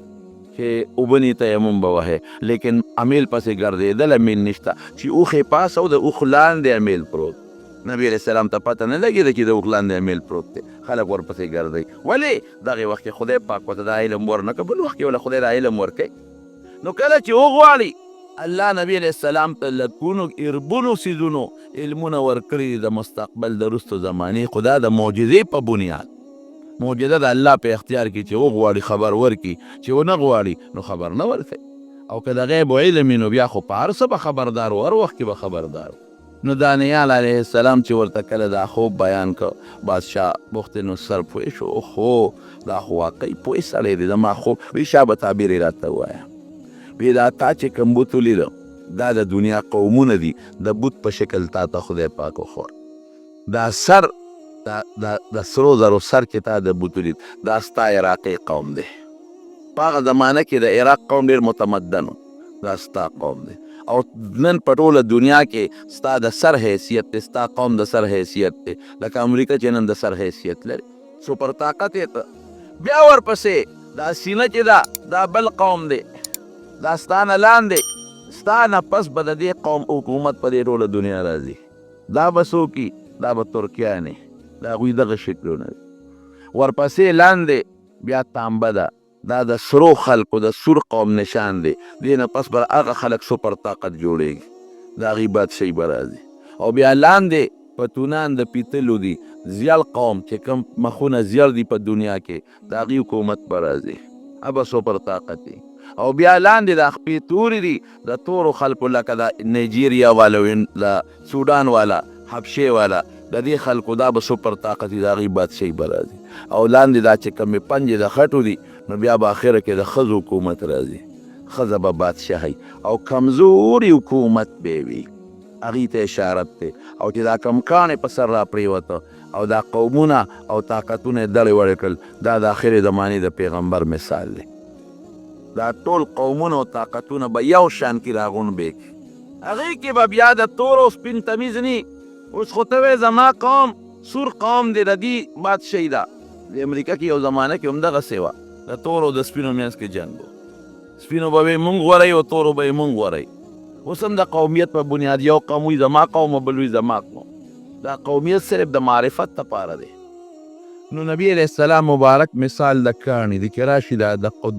[SPEAKER 1] چې اوبه نی تیمم به وهې، لیکن امیل پسې ګرځېدل، امیل نشته. چې اوښې پاس او د اوښ لاندې امیل پروت، نبي علیه السلام ته پته نه لګېده چې د اوښ لاندې امیل پروت دی، خلک ورپسې ګرځئ. ولې؟ دغې وخت کې خدای پاک ورته دا علم ورنه کړ، بل وخت کې وله خدای دا علم ورکوي. نو کله چې وغواړي الله نبي علیه السلام ته لکونو اربونو څیزونو علمونه ورکړي د مستقبل د رستو زمانې، خو دا د معجزې په بنیاد. معجزه د الله په اختیار کې، چې وغواړي خبر ورکړي، چې ونه غواړي نو خبر نه ورکوي. او که د غیب علم نو بیا خو په هر څه به خبردار و، هر وخت کې به خبردار و. نو دانیال علیه السلام چې ورته کله دا خوب بیان کړ، بادشاه بخت نصر پوه شو، خو دا خو واقعي پوه سړی دی، زما خوب وی شا به تعبیر یې راته ووایه. وی دا تا چې کوم بوت ولیده دا د دنیا قومونه دي، د بوت په شکل تا ته خدای پاک وخور. دا سر د سرو زرو سر چې تا د بوت ولید، دا ستا عراقي قوم دی. په هغه زمانه کې د عراق قوم ډېر متمدن و، دا ستا قوم دی. او نن په ټوله دنیا کې ستا د سر حیثیت دی، ستا قوم د سر حیثیت دی، لکه امریکا چې نن د سر حیثیت لري، سپر طاقت یې ته. بیا ورپسې دا سینه چې دا بل قوم دی، دا ستا نه لاندې، ستا نه پس به د دې قوم حکومت په دې ټوله دنیا راځي. دا به څوک وي؟ دا به ترکیانې، د هغوی دغه شکلونه دي. ورپسې لاندې بیا تانبه ده، دا د سرو خلکو د سور قوم نشان دی. دې نه پس به هغه خلک سپر طاقت جوړېږي، د هغوی بادشاهي به راځي. او بیا لاندې پتونان د پیتلو دي، زیړ قوم چې کوم مخونه زیړ دي په دنیا کې، د هغوی حکومت به راځي، هغه به سپر طاقت دي. او بیا لاندې د خپې تورې دي، د تورو خلکو لکه د نایجیریا والا، د سودان والا، حبشې والا، د دې خلکو دا به سپر طاقت دي، د هغوی بادشاهي به راځي. او لاندې دا چې کومې پنجې د خټو دي، نو بیا به اخره کې د ښځو حکومت راځي، ښځه به بادشاهي، او کمزوري حکومت به وي، هغوی ته اشارت دی. او چې دا کم کاڼې په سر را پرېوته، او دا قومونه او طاقتونه یې دړې وړې کړل، دا د آخرې زمانې د پیغمبر مثال دی. دا ټول قومونه او طاقتونه به یو شان کې راغونډ کړي، هغې کې به بیا د تور او سپین تمیز نه. اوس خو ته وایې زما قوم سور قوم دی، د دې بادشاهي ده. د امریکا کې یو زمانه کې همدغسې وه، د تورو د سپینو منځ کې جنګ و، سپینو به یې مونږ غوروي او تورو به یې مونږ غوروي. اوس هم د قومیت په بنیاد یو قوم وي زما قوم او بل وي زما قوم. دا قومیت صرف د معرفت لپاره دی. نو نبی علیه السلام مبارک مثال د کاڼي دی، چې راشي د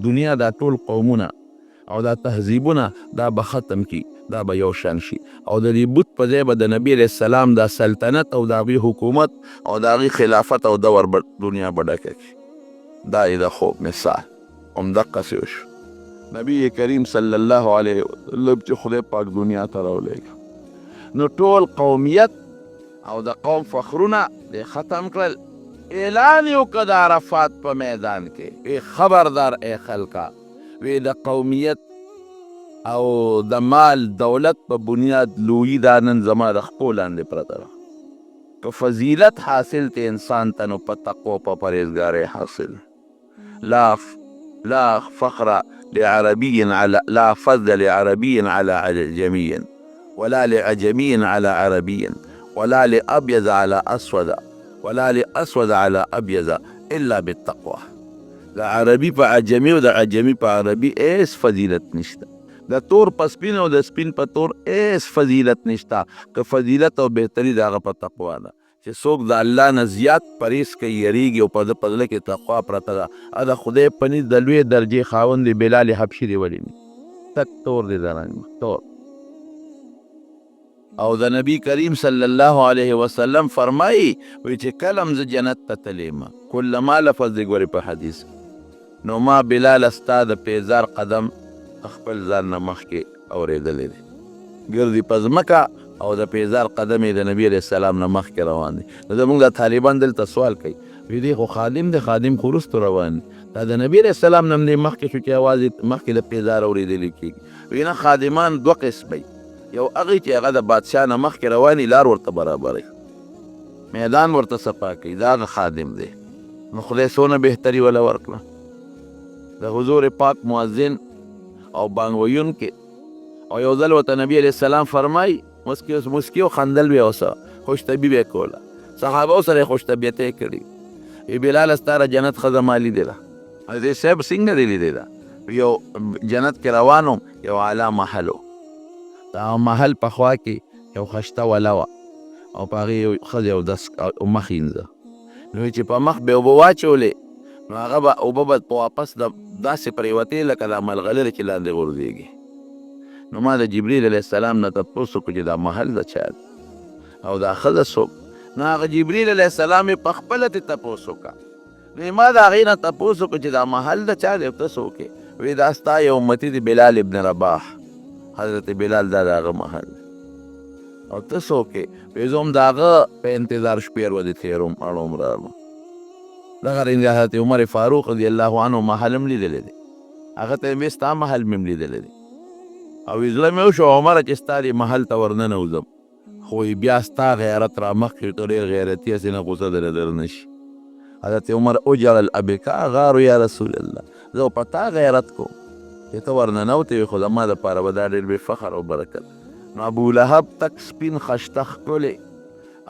[SPEAKER 1] دنیا دا ټول قومونه او دا تهذیبونه دا به ختم کی، دا به یو شان شي. او د دې بت په ځای به د نبی علیه السلام دا سلطنت او د هغوی حکومت او د هغوی خلافت او دور دنیا به ډکه کړي. دا یې د خوب مثال همدقسې وشو. نبی کریم صلی الله علیه وسلم چې خدای پاک دنیا ته راولېږه نو ټول قومیت او د قوم فخرونه دی ختم کړل. اعلان یې وکړه د عرفات په میدان کې، وی خبردار ای خلکه، وی د قومیت او د مال دولت په بنیاد لویي دا نن زما د خپو لاندې پرته ده. که فضیلت حاصل ته انسان ته نو په تقوا په پرهیزګارۍ حاصل. لا فخر لعربي على لا فضل لعربي على عجمي ولا لعجمي على عربي ولا لأبيض على أسود ولا لأسود على أبيض إلا بالتقوى. د عربي په عجمي او د عجمي په عربي ایس فضیلت نشته، د تور په سپین او د سپین په تور ایس فضیلت نشته. که فضیلت او بهتري د هغه په تقوا ده چې څوک د الله نه زیات پرهیز کوي، یریږي او په ده په زړه کې تقوا پرته ده. د خدای په نزد د لویې درجې خاوند دی بلال حبشي دی ولي تک تور دی د رنګ تور. او د نبی کریم صلی الله علیه وسلم فرمایي وی چې کله م زه جنت ته تلیم کلما لفظ دی ګورې په حدیث نو ما بلال ستا د پیزار قدم خپل ځان نه مخکې اورېدلی دی، ګرځي په ځمکه او د پیزار قدم یې د نبي علیه السلام نه مخکې روان دی. نو زموږ د طالبان دلته سوال کوي، وی دی خو خادم دی، خادم خو وروستو روان دی، دا د نبي علیه السلام نه هم مخکې شو چې اواز یې مخکې د پیزار اورېدلی کېږي. وی نه، خادمان دوه قسمه، یو هغه چې هغه د بادشاه نه مخکې رواني لار ورته برابروي، میدان ورته صفا کوي، دا هغه خادم دی. نو خدای څونه بهتري وله ورکړه. د حضور پاک مؤذن او بانګ ویونکي او یو ځل ورته نبي علیه السلام فرمایي مسکي او خندل بیا اوسه خوش طبیبه کوله، صحابه سره خوش طبیعته کړي. وی بلال ستاره جنت ښځه ما لیدله. حضرت صاحب څنګه دې لیدې ده؟ یو جنت کې روان وم، یو اعلی محل و، دا محل په خوا کې یو خشته وله وه او په هغې یو ښځې اودس مخ وینځه. نو چې په مخ به یې اوبه واچولې نو هغه به اوبه به په واپس داسې پرېوتې لکه د ملغلرې چې لاندې غورځېږي. نو ما د جبریل علیه السلام نه تپوس وکړو چې دا محل د چا دی او دا ښځه څوک؟ نو هغه جبریل علیه السلام یې پخپله ترې تپوس وکړه. نو ما د هغې نه تپوس وکړو چې دا محل د چا دی او ته څوک یې؟ وی دا ستا یو امتي دی بلال ابن رباح، حضرت بلال دا د هغه محل او ته څوک یې؟ وی زه هم د هغه په انتظار شپې ورځې تېروم اړوم راړم. دغه رنګه حضرت عمر فاروق رضی الله عنه محل هم لیدلی دی، هغه ته مې ستا محل مې هم لیدلی دی او زړه مې وشو عمره چې ستا دې محل ته ورننوځم، خو بیا ستا غیرت را مخکې ته ډېر غیرتي هسې نه غوسه در در نه شي. حضرت عمر اجعل ابکا غارو یا رسول الله، زه په تا غیرت کوم چې ته ورننوتې وي، خو زما دپاره به دا ډېر بې فخر او برکت. نو ابو لهب تک سپین خشته ښکلې،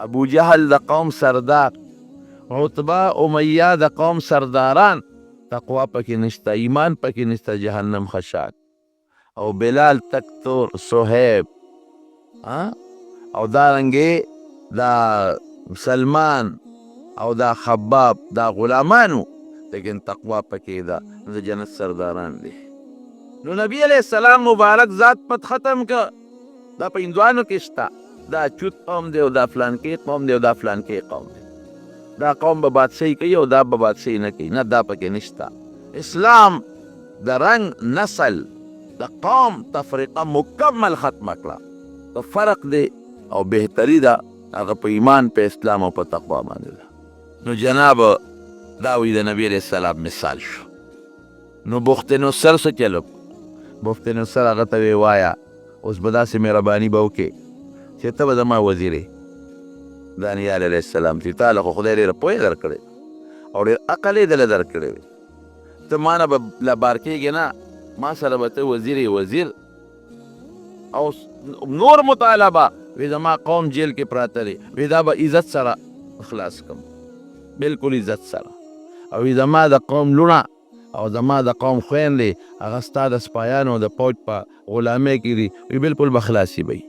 [SPEAKER 1] ابو جهل د قوم سردار، عتبه امیه د قوم سرداران، تقوا پکې نشته، ایمان پکې نشته، جهنم خشاک. او بلال تک تور، صہیب او دارنګې دا سلمان او دا خباب دا غلامانو، لیکن تقوا پکې ده، د جنت سرداران دي. نو نبی علیہ السلام مبارک ذات پت ختم که دا په هندوانو کې شته، دا چوت قوم دی او دا فلانکې قوم دی او دا فلانکې قوم دی، دا قوم به بادشاهي کوي او دا به بادشاهي نه کوي، نه دا پکې نشته. اسلام د رنګ، نسل، د قوم تفریقه مکمل ختمه کړه. که فرق دی او بهتري ده هغه په ایمان، په اسلام او په تقوا باندې ده. نو جناب دا وی د نبی علیه السلام مثال شو. نو بخت نصر څه چلو؟ بخت نصر هغه ته وی وایه اوس به داسې مهرباني به وکړې چې ته به زما وزیرې دانیال علیه السلام چې تا له خو خدای ډېره پوهې درکړې او ډېر عقل یې دله درکړی وي، ته ما نه به لبار کېږې نه، ما سره به ته وزیر او نور مطالبه وی زما قوم جیل کې پراته دی، وی دا به عزت سره خلاص کم، بلکل عزت سره. او وی زما د قوم لونه او زما د قوم خویندې هغه ستا د سپایانو د پوج په غلامۍ کې دي، وی بلکل به خلاصي به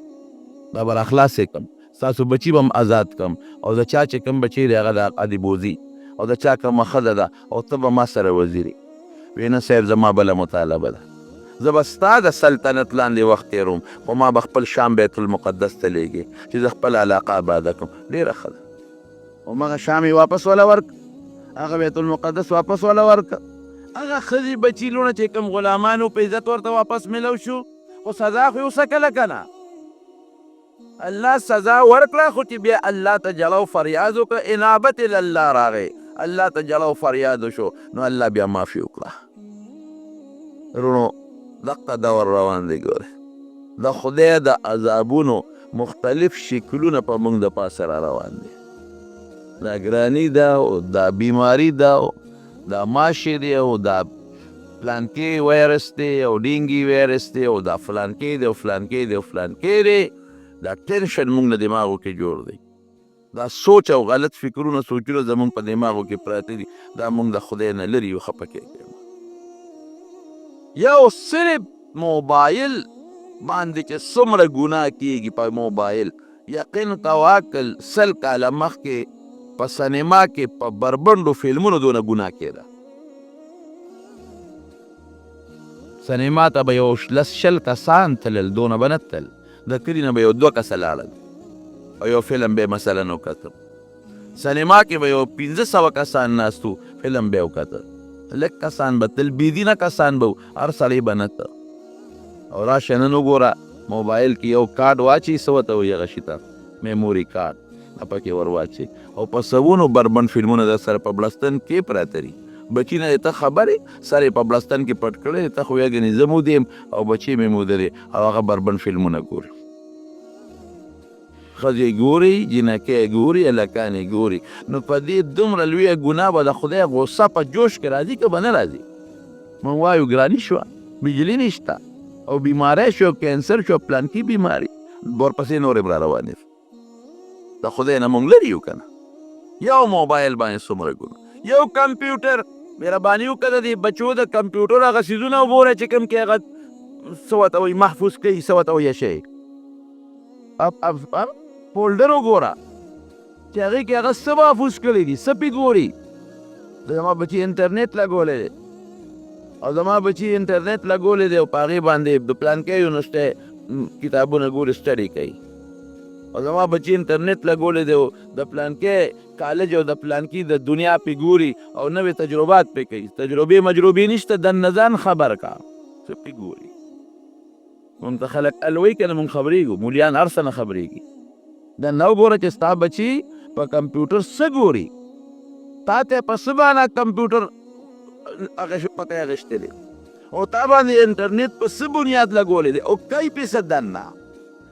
[SPEAKER 1] دا به راخلاصې کم، ستاسو بچي به هم آزاد کم، او د چا چې کوم بچی دی هغه د عادي بوزي او د چا کومه ښځه ده او ته به ما سره وزیرې. وی نه صاحب زما بله مطالبه ده، زه به ستا د سلطنت لاندې وخت تېروم، خو ما به خپل شام بیت المقدس ته لیږې چې زه خپل علاقه آباده کړم. ډېره ښه ده. همغه شام یې واپس وله ورک، هغه بیت المقدس واپس وله ورک، هغه ښځې بچي لوڼه چې کوم غلامانو په عزت ورته واپس میلو شو خو سزا خو یې وسکله که نه الله سزا ورکړه خو چې بیا الله ته جلو فریاد وکړه انابت الله راغی الله ته جلو فریاد شو نو الله بیا معافي وکړه رونو دقه دور روان دی ګوره د خدای د عذابونو مختلف شکلونه په موږ د پاسه را روان دي دا ګراني ده او دا بیماری ده او دا ماشي دی او دا فلانکې وایرس دی او ډینګي وایرس دی او دا فلانکې دی او فلانکې دی او فلانکې دی دا ټینشن موږ له دماغو کې جوړ دی دا سوچ او غلط فکرونه سوچونه زموږ په دماغو کې پراته دي دا موږ د خدای نه لرې یو خفه کېږي یو صرف موبایل باندې چې څومره ګناه کېږي په موبایل یقین کوه که 100 کاله مخکې په سینما کې په بربنډو فلمونو دونه ګناه کېده سینما ته به یو 10 کسان تلل دونه به نه تلل د کلي نه به یو 2 کسه لاړل او یو فلم به مثلا وکتل سینما کې به یو 500 کسان ناستو فلم به وکتل لږ کسان به تل بېدینه کسان به هر سړی به نه ته او راشه نن وګوره موبایل کې یو کارډ واچي څه ورته وایي هغه شي ته میموري کارډ پکې ور واچي او په سوونو بربند فلمونه در سره په بلستن کې پراته دي بچي نه ته خبرې سر یې په بلستن کې پټ کړی ته خو یګنې زه مودې یم او بچی مې موده دی او هغه بربند فلمونه ګوري ښځې ګوري جنکۍ ګوري هلکانې ګوري نو په دې دومره لویه ګناه به د خدای غصه په جوش کې راځي که به نه راځي موږ وایو ګراني شوه بجلي نشته او بیماری شو کینسر شو پلانکي بیماري ورپسې نورې به را روانې د خدای نه موږ لرې یو که نه یو موبایل باندې څومره ګناه یو کمپیوټر مهرباني وکړه د دې بچو د کمپیوټر هغه څیزونه وګوره چې کوم کې هغه څه ورته وایي محفوظ کوي څه ورته وایي شی فولډر وګوره چې هغې کې هغه څه محفوظ کړي دي څه پې ګوري زما بچي انټرنیټ لګولی دی او زما بچي انټرنیټ لګولی دی او په هغې باندې د پلانکۍ یونیورسټۍ کتابونه ګوري سټډي کوي او زما بچي انټرنیټ لګولی دی او د پلانکۍ کالج او د پلانکي د دنیا پې ګوري او نوې تجربات پې کوي تجربې مجربې نشته دننه ځان خبر کا څه پې ګوري موږ ته خلک الوی که نه موږ خبرېږو مولیان هر څه نه خبرېږي دننه وګوره چې ستا بچي په کمپیوټر څه ګوري تا ته په څه باندې کمپیوټر پته اخیستی دی او تا باندې انټرنیټ په څه بنیاد لګولی دی او کوي پې څه دننه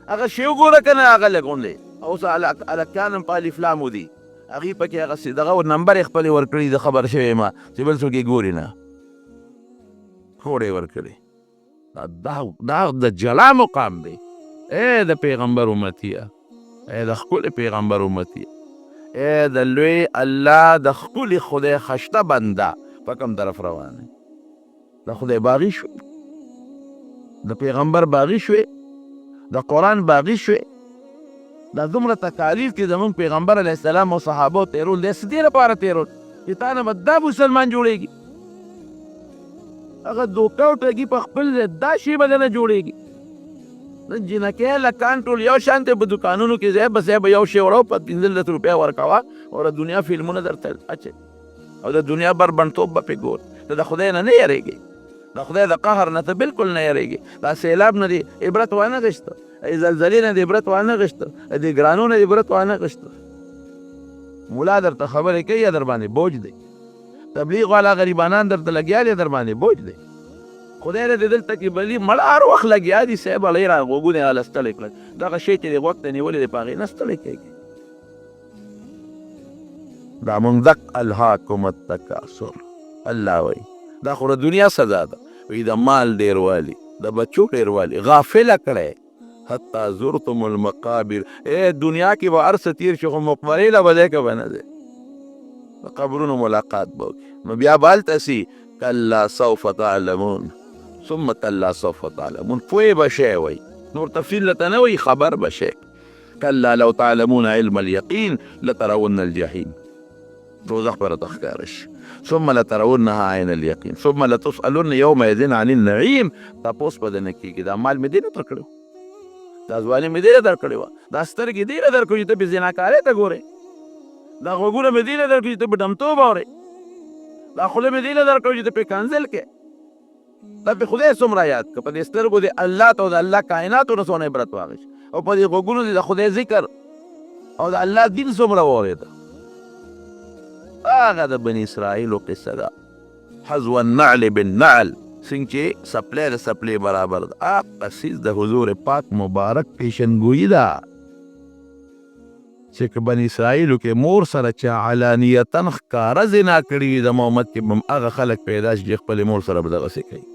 [SPEAKER 1] هغه شی وګوره که نه هغه لګولی اوس هلکان هم په الفلامو دي هغې پکې هغه دغه نمبر یې خپلې ورکړي د خبر شوی یم چې بل څوک یې ګوري نه خوړې ورکړي دا د جلا مقام دی ای د پیغمبر امتیه ای د ښکلي پیغمبر امتیه ای د لوی الله د ښکلي خدای خشته بنده په کوم طرف روان دی د خدای باغي شوې د پیغمبر باغي شوې د قرآن باغي شوې دا دومره تکالیف کې زمونږ پیغمبر علیه السلام او صحابو تیرول دی څه دې لپاره تیرول چې تا نه به دا مسلمان جوړېږي هغه دوکه او ټګي په خپل ځای دا شی به نه جوړېږي نن جنکۍ هلکان ټول یو شان دی په دوکانونو کې ځای به ځای به یو شی وړو په 15 روپۍ ورکوه او د دنیا فلمونه درته اچوي او د دنیا بربنډتوب به پې ګوري ته د خدای نه یېرېږي د خدای د قهر نه ته بالکل نه یېرېږي دا سیلاب نه دې عبرت وانه غشته زلزلې نه دې عبرت وانه غشته دې ګرانو نه دې عبرت وانه غشته ملا درته خبرې کوي یا در باندې بوج دی تبلیغ والا غریبانان درته لګیا دي در باندې بوج دی خدای دې دلته کې بلي مړه هر وخت لګیا دي صاحب هلې را غوږونه هله ستړی کړل دغه شی چې دې غوږ ته نیولې دی په هغې نه ستړی کېږي دا منځک الهاکم التکاثر الله وایي دا خو د دنیا سزا ده وایي د مال ډېروالي د بچو ډېروالي غافله کړی حتی زرتم المقابر دنیا کې به هر څه تېر شي خو مقبرې له به دی که به نه دی د قبرونو ملاقات به وکړي نو بیا به هلته سي کلا سوف تعلمون ثم کلا سوف تعلمون پوه به شی وایي نور تفصیل لته نه وایي خبر به شی کلا لو تعلمون علم اليقین لترون الجحیم دوزخ به راته ښکاره شي ثم لترونها عین اليقین ثم لتسألن یومئذ عن النعیم تپوس به درنه کېږي دا مال مې دې نه درکړی و دا ځواني مې دې نه درکړې وه دا سترګې دې نه درکړو چې ته په زناکارۍ ته ګورې دا غوږونه مې دې نه درکړو چې ته په ډمتوب اورې دا خوله مې دې له درکړو چې ته پې کنزل کې دا پې خدای څومره یاد کړه په دې سترګو دې الله ته او د الله کائناتو نه څونه عبرت واخیست او په دې غوږونو دې د خدای ذکر او د الله دین څومره واورېده هغه د بني اسرائیلو قصه ده حذو النعل بالنعل څنګه چې سپلی د سپلی برابر ده هغه څیز د حضور پاک مبارک پیشنګویي ده چې که بني اسرائیلو کې مور سره چا علانیتا ښکاره زنا کړي وي د محمد کې به هغه خلک پیدا شي چې خپلې مور سره به دغسې کوي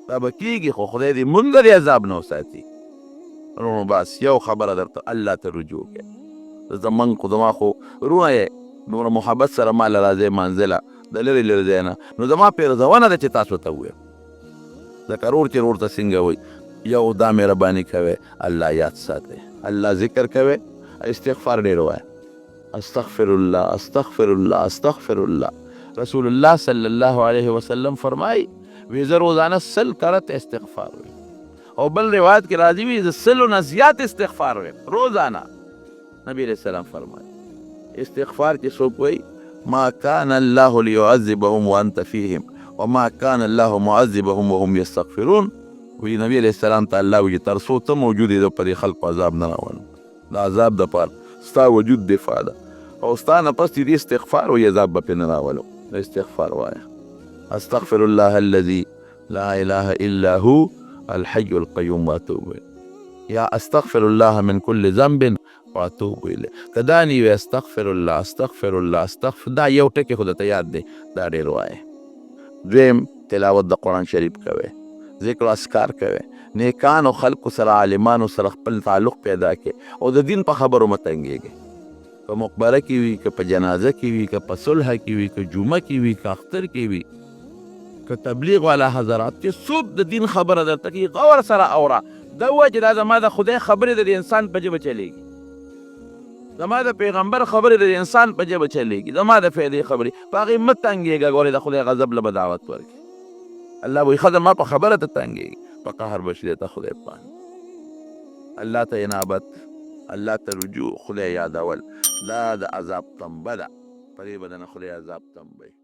[SPEAKER 1] دا به کېږي خو خدای دې مونږ د عذاب نه وساتي نو بس یو خبره درته الله ته رجوع کړئ زمونږ خو زما خو رونه یې دومره محبت سره ما له راځئ منزله د لرې لرې ځای نه نو زما پیرزونه ده چې تاسو ته ووایم ځکه رور چې رور ته څنګه وایي یو دا مهرباني کوئ الله یاد ساتئ الله ذکر کوئ استغفار ډېر وایه استغفر الله استغفر الله استغفر الله رسول الله صلی الله علیه وسلم فرمایي وی زه روزانه 100 کرت استغفار ویم او بل روایت کې راځي وي زه 100 نه زیات استغفار ویم روزانه نبی علیہ السلام فرمایي استغفار چې څوک وایي ما كان الله ليعذبهم وانت فيهم وما كان الله معذبهم وهم يستغفرون وی نبی علیہ السلام ته الله وی تر څو ته موجود یې د پرې خلکو عذاب نه راولم د عذاب دپاره ستا وجود دفاع ده او ستا نه پس چې دې استغفار وایي عذاب به پرې نه راولم د استغفار وایه استغفر الله الذي لا اله الا هو الحي القيوم واتوب الیه یا استغفر الله من كل ذنب واتوب الیه که دا نه وي استغفر الله استغفر الله استغفر دا یو ټکي خو درته یاد دی دا ډېر وایه دویم تلاوت د قرآن شریف کوئ ذکر اذکار کوئ نیکانو خلکو سره عالمانو سره خپل تعلق پیدا کړئ او د دین په خبرو مه تنګېږئ که مقبره کې وي که په جنازه کې وي که په صلح کې وي که جمعه کې وي که اختر کې وي که تبلیغ والا حضرات چې څوک د دین خبره درته کوي غور سره اوره دا ووایه چې دا زما د خدای خبرې د انسان په ژبه چلېږي زما د پیغمبر خبرې د انسان په ژبه چلېږي زما د فایدې خبرې په هغې مه تنګېږه ګورې د خدای غضب له به دعوت ورکړي الله وایي ښه ما په خبره ته تنګېږي په قهر به شي دی ته خدای پاک الله ته انابت الله ته رجوع خدای یادول دا د عذاب تنبه ده په دې به د نه خدای عذاب تنبوي